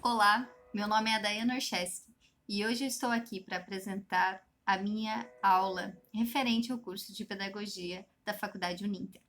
Olá, meu nome é Dayana Orcheski e hoje eu estou aqui para apresentar a minha aula referente ao curso de Pedagogia da Faculdade Uninter.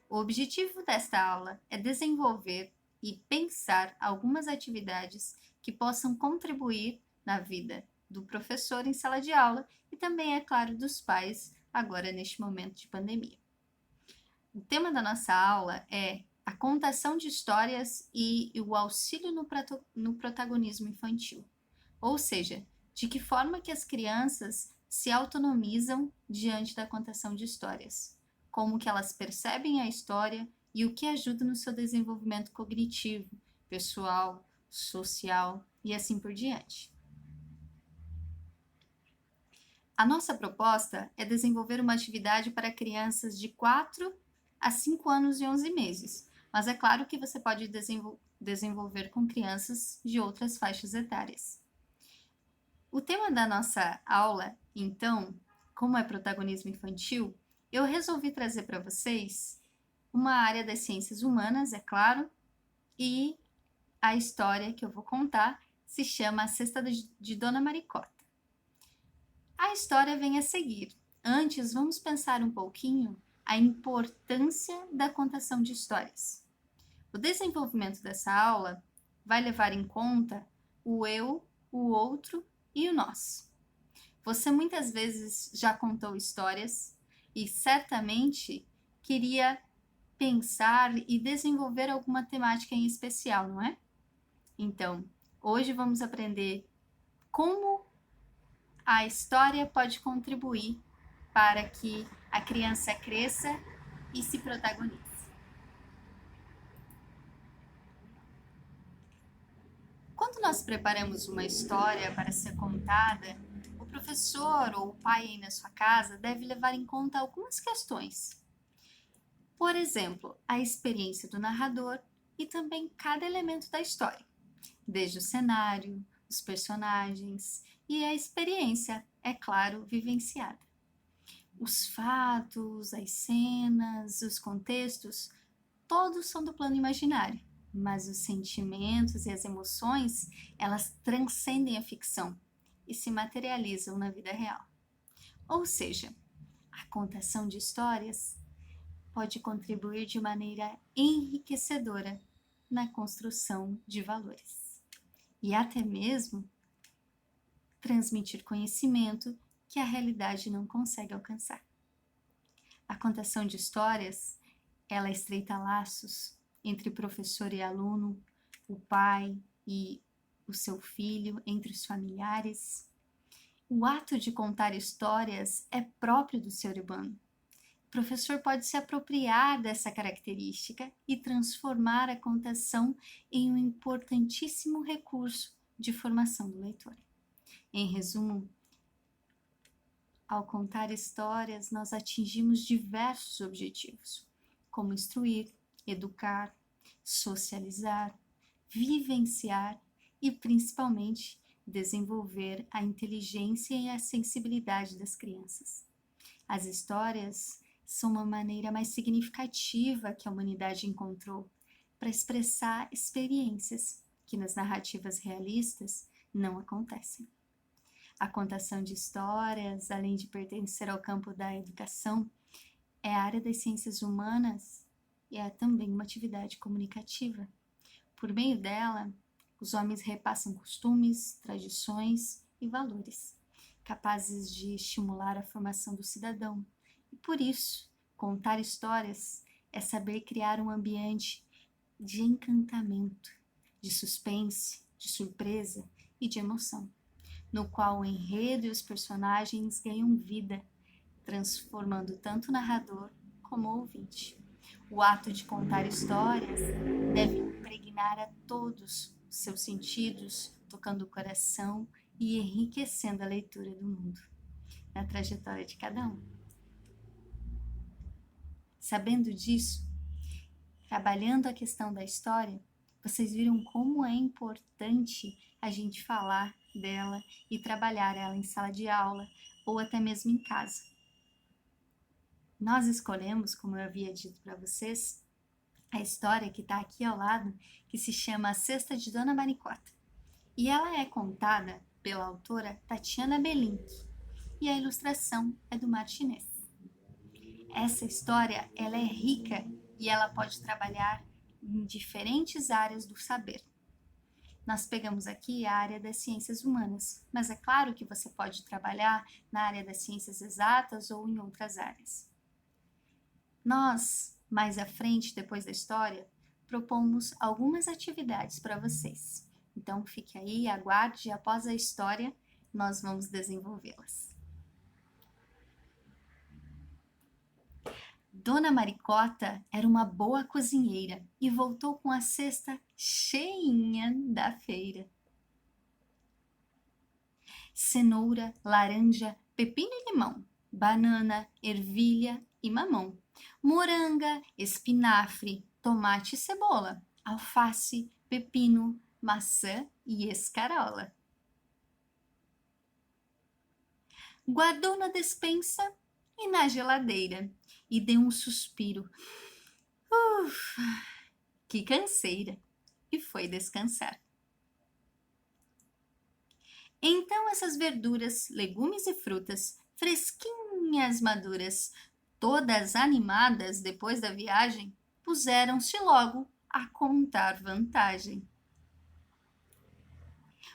O objetivo desta aula é desenvolver e pensar algumas atividades que possam contribuir na vida do professor em sala de aula e também, é claro, dos pais agora neste momento de pandemia. O tema da nossa aula é a contação de histórias e o auxílio no protagonismo infantil. Ou seja, de que forma que as crianças se autonomizam diante da contação de histórias, como que elas percebem a história e o que ajuda no seu desenvolvimento cognitivo, pessoal, social e assim por diante. A nossa proposta é desenvolver uma atividade para crianças de 4 a 5 anos e 11 meses, mas é claro que você pode desenvolver com crianças de outras faixas etárias. O tema da nossa aula, então, como é protagonismo infantil, eu resolvi trazer para vocês uma área das ciências humanas, é claro, e a história que eu vou contar se chama A Cesta de Dona Maricota. A história vem a seguir. Antes, vamos pensar um pouquinho a importância da contação de histórias. O desenvolvimento dessa aula vai levar em conta o eu, o outro e o nós. Você muitas vezes já contou histórias e certamente queria pensar e desenvolver alguma temática em especial, não é? Então, hoje vamos aprender como a história pode contribuir para que a criança cresça e se protagonize. Quando nós preparamos uma história para ser contada, o professor ou o pai aí na sua casa deve levar em conta algumas questões. Por exemplo, a experiência do narrador e também cada elemento da história, desde o cenário, os personagens e a experiência, é claro, vivenciada. Os fatos, as cenas, os contextos, todos são do plano imaginário, mas os sentimentos e as emoções, elas transcendem a ficção e se materializam na vida real. Ou seja, a contação de histórias pode contribuir de maneira enriquecedora na construção de valores e até mesmo transmitir conhecimento que a realidade não consegue alcançar. A contação de histórias, ela estreita laços entre professor e aluno, o pai e o seu filho, entre os familiares. O ato de contar histórias é próprio do ser humano. O professor pode se apropriar dessa característica e transformar a contação em um importantíssimo recurso de formação do leitor. Em resumo, ao contar histórias, nós atingimos diversos objetivos, como instruir, educar, socializar, vivenciar e, principalmente, desenvolver a inteligência e a sensibilidade das crianças. As histórias são uma maneira mais significativa que a humanidade encontrou para expressar experiências que nas narrativas realistas não acontecem. A contação de histórias, além de pertencer ao campo da educação, é a área das ciências humanas e é também uma atividade comunicativa. Por meio dela, os homens repassam costumes, tradições e valores, capazes de estimular a formação do cidadão. E por isso, contar histórias é saber criar um ambiente de encantamento, de suspense, de surpresa e de emoção, no qual o enredo e os personagens ganham vida, transformando tanto o narrador como o ouvinte. O ato de contar histórias deve impregnar a todos os seus sentidos, tocando o coração e enriquecendo a leitura do mundo, na trajetória de cada um. Sabendo disso, trabalhando a questão da história, vocês viram como é importante a gente falar dela e trabalhar ela em sala de aula ou até mesmo em casa. Nós escolhemos, como eu havia dito para vocês, a história que está aqui ao lado, que se chama A Cesta de Dona Maricota. E ela é contada pela autora Tatiana Belink e a ilustração é do Martinez. Essa história ela é rica e ela pode trabalhar em diferentes áreas do saber. Nós pegamos aqui a área das ciências humanas, mas é claro que você pode trabalhar na área das ciências exatas ou em outras áreas. Nós, mais à frente, depois da história, propomos algumas atividades para vocês. Então, fique aí, aguarde, e após a história, nós vamos desenvolvê-las. Dona Maricota era uma boa cozinheira e voltou com a cesta cheinha da feira. Cenoura, laranja, pepino e limão, banana, ervilha e mamão, moranga, espinafre, tomate e cebola, alface, pepino, maçã e escarola. Guardou na despensa e na geladeira e deu um suspiro. Que canseira! E foi descansar. Então essas verduras, legumes e frutas, fresquinhas, maduras, todas animadas depois da viagem, puseram-se logo a contar vantagem.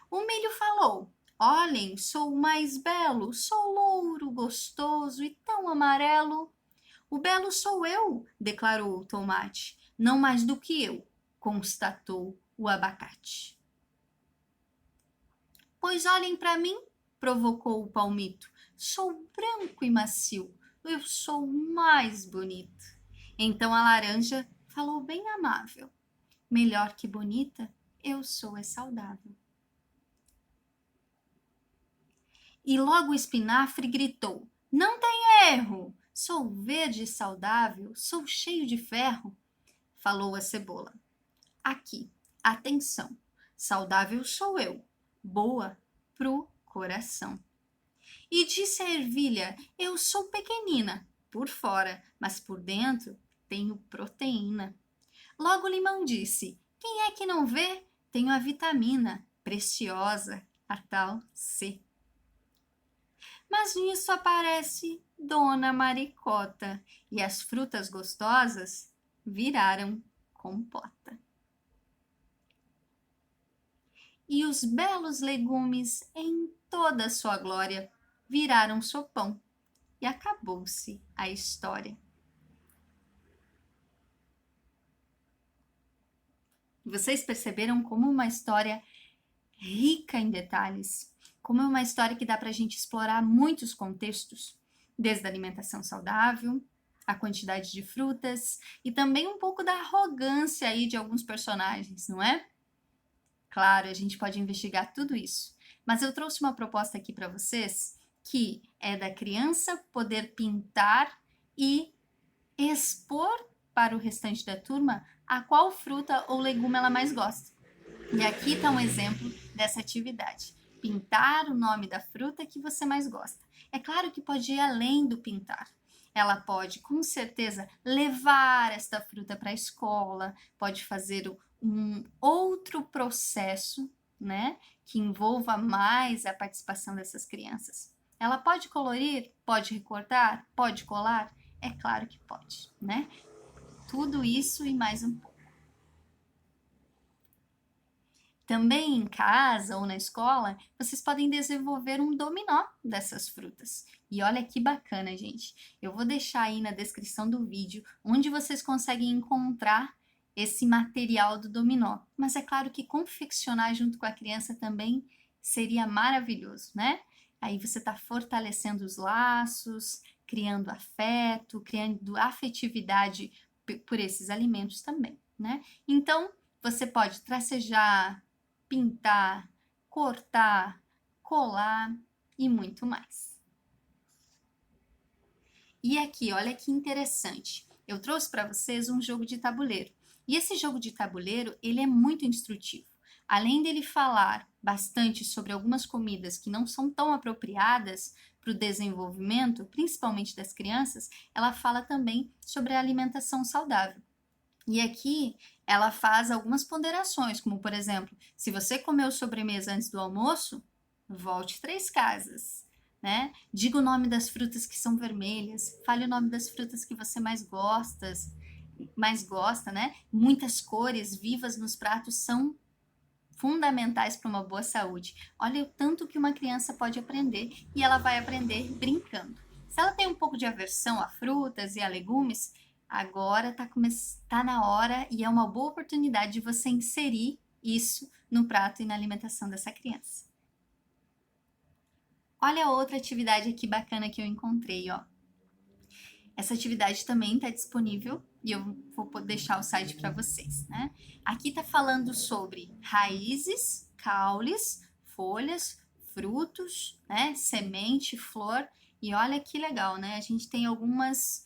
O milho falou: olhem, sou o mais belo, sou louro, gostoso e tão amarelo. O belo sou eu, declarou o tomate, não mais do que eu, constatou o abacate. Pois olhem para mim, provocou o palmito, sou branco e macio, eu sou o mais bonito. Então a laranja falou bem amável, melhor que bonita, eu sou é saudável. E logo o espinafre gritou: não tem erro, sou verde e saudável, sou cheio de ferro. Falou a cebola: aqui, atenção, saudável sou eu, boa pro coração. E disse a ervilha: eu sou pequenina, por fora, mas por dentro tenho proteína. Logo o limão disse: quem é que não vê? Tenho a vitamina preciosa, a tal C. Mas nisso aparece Dona Maricota e as frutas gostosas viraram compota. E os belos legumes em toda a sua glória viraram sopão e acabou-se a história. Vocês perceberam como uma história rica em detalhes, como é uma história que dá para a gente explorar muitos contextos, desde a alimentação saudável, a quantidade de frutas e também um pouco da arrogância aí de alguns personagens, não é? Claro, a gente pode investigar tudo isso, mas eu trouxe uma proposta aqui para vocês que é da criança poder pintar e expor para o restante da turma a qual fruta ou legume ela mais gosta. E aqui está um exemplo dessa atividade. Pintar o nome da fruta que você mais gosta. É claro que pode ir além do pintar. Ela pode, com certeza, levar esta fruta para a escola, pode fazer um outro processo, né, que envolva mais a participação dessas crianças. Ela pode colorir, pode recortar, pode colar? É claro que pode, né? Tudo isso e mais um pouco. Também em casa ou na escola, vocês podem desenvolver um dominó dessas frutas. E olha que bacana, gente. Eu vou deixar aí na descrição do vídeo onde vocês conseguem encontrar esse material do dominó. Mas é claro que confeccionar junto com a criança também seria maravilhoso, né? Aí você está fortalecendo os laços, criando afeto, criando afetividade por esses alimentos também, né? Então, você pode tracejar, pintar, cortar, colar e muito mais. E aqui, olha que interessante. Eu trouxe para vocês um jogo de tabuleiro. E esse jogo de tabuleiro, ele é muito instrutivo. Além dele falar bastante sobre algumas comidas que não são tão apropriadas para o desenvolvimento, principalmente das crianças, ela fala também sobre a alimentação saudável. E aqui ela faz algumas ponderações, como por exemplo, se você comeu sobremesa antes do almoço, volte 3 casas, né? Diga o nome das frutas que são vermelhas, fale o nome das frutas que você mais gosta, né? Muitas cores vivas nos pratos são fundamentais para uma boa saúde. Olha o tanto que uma criança pode aprender e ela vai aprender brincando. Se ela tem um pouco de aversão a frutas e a legumes, agora tá na hora e é uma boa oportunidade de você inserir isso no prato e na alimentação dessa criança. Olha outra atividade aqui bacana que eu encontrei, ó. Essa atividade também está disponível e eu vou deixar o site para vocês, né? Aqui está falando sobre raízes, caules, folhas, frutos, né? Semente, flor. E olha que legal, né? A gente tem algumas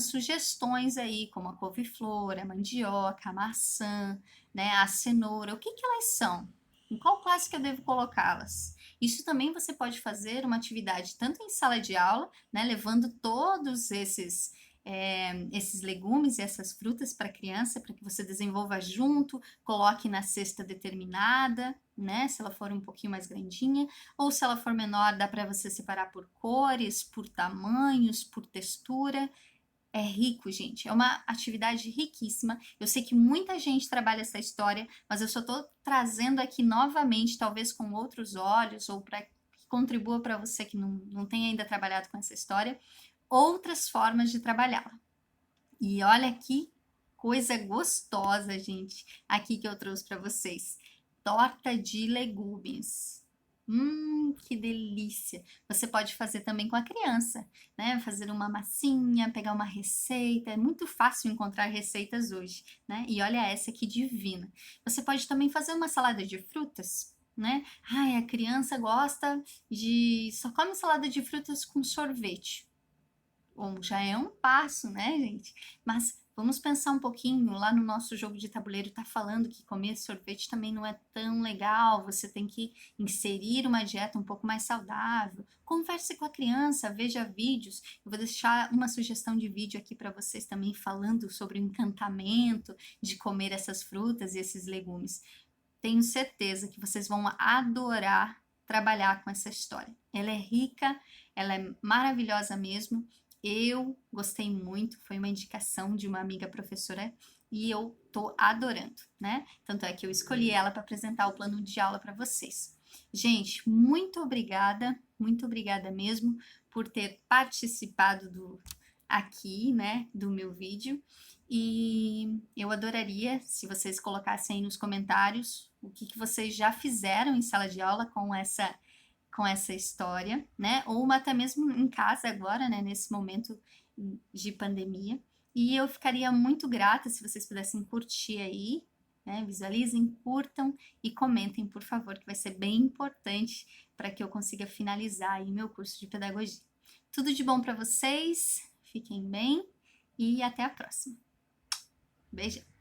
sugestões aí, como a couve-flor, a mandioca, a maçã, né? A cenoura. O que elas são? Em qual classe que eu devo colocá-las? Isso também você pode fazer uma atividade tanto em sala de aula, né, levando todos esses legumes e essas frutas para a criança, para que você desenvolva junto, coloque na cesta determinada, né, se ela for um pouquinho mais grandinha, ou se ela for menor, dá para você separar por cores, por tamanhos, por textura. É rico, gente. É uma atividade riquíssima. Eu sei que muita gente trabalha essa história, mas eu só estou trazendo aqui novamente, talvez com outros olhos, ou para que contribua para você que não tem ainda trabalhado com essa história, outras formas de trabalhá-la. E olha que coisa gostosa, gente, aqui que eu trouxe para vocês. Torta de legumes. Que delícia! Você pode fazer também com a criança, né? Fazer uma massinha, pegar uma receita. É muito fácil encontrar receitas hoje, né? E olha essa que divina. Você pode também fazer uma salada de frutas, né? Ai, a criança gosta só come salada de frutas com sorvete. Bom, já é um passo, né, gente? Mas vamos pensar um pouquinho, lá no nosso jogo de tabuleiro tá falando que comer sorvete também não é tão legal, você tem que inserir uma dieta um pouco mais saudável. Converse com a criança, veja vídeos. Eu vou deixar uma sugestão de vídeo aqui para vocês também falando sobre o encantamento de comer essas frutas e esses legumes. Tenho certeza que vocês vão adorar trabalhar com essa história. Ela é rica, ela é maravilhosa mesmo. Eu gostei muito, foi uma indicação de uma amiga professora e eu tô adorando, né? Tanto é que eu escolhi ela para apresentar o plano de aula para vocês. Gente, muito obrigada mesmo por ter participado aqui, né, do meu vídeo. E eu adoraria se vocês colocassem aí nos comentários o que vocês já fizeram em sala de aula com essa história, né? Ou até mesmo em casa agora, né? Nesse momento de pandemia. E eu ficaria muito grata se vocês pudessem curtir aí, né? Visualizem, curtam e comentem, por favor, que vai ser bem importante para que eu consiga finalizar aí meu curso de pedagogia. Tudo de bom para vocês, fiquem bem e até a próxima. Beijo!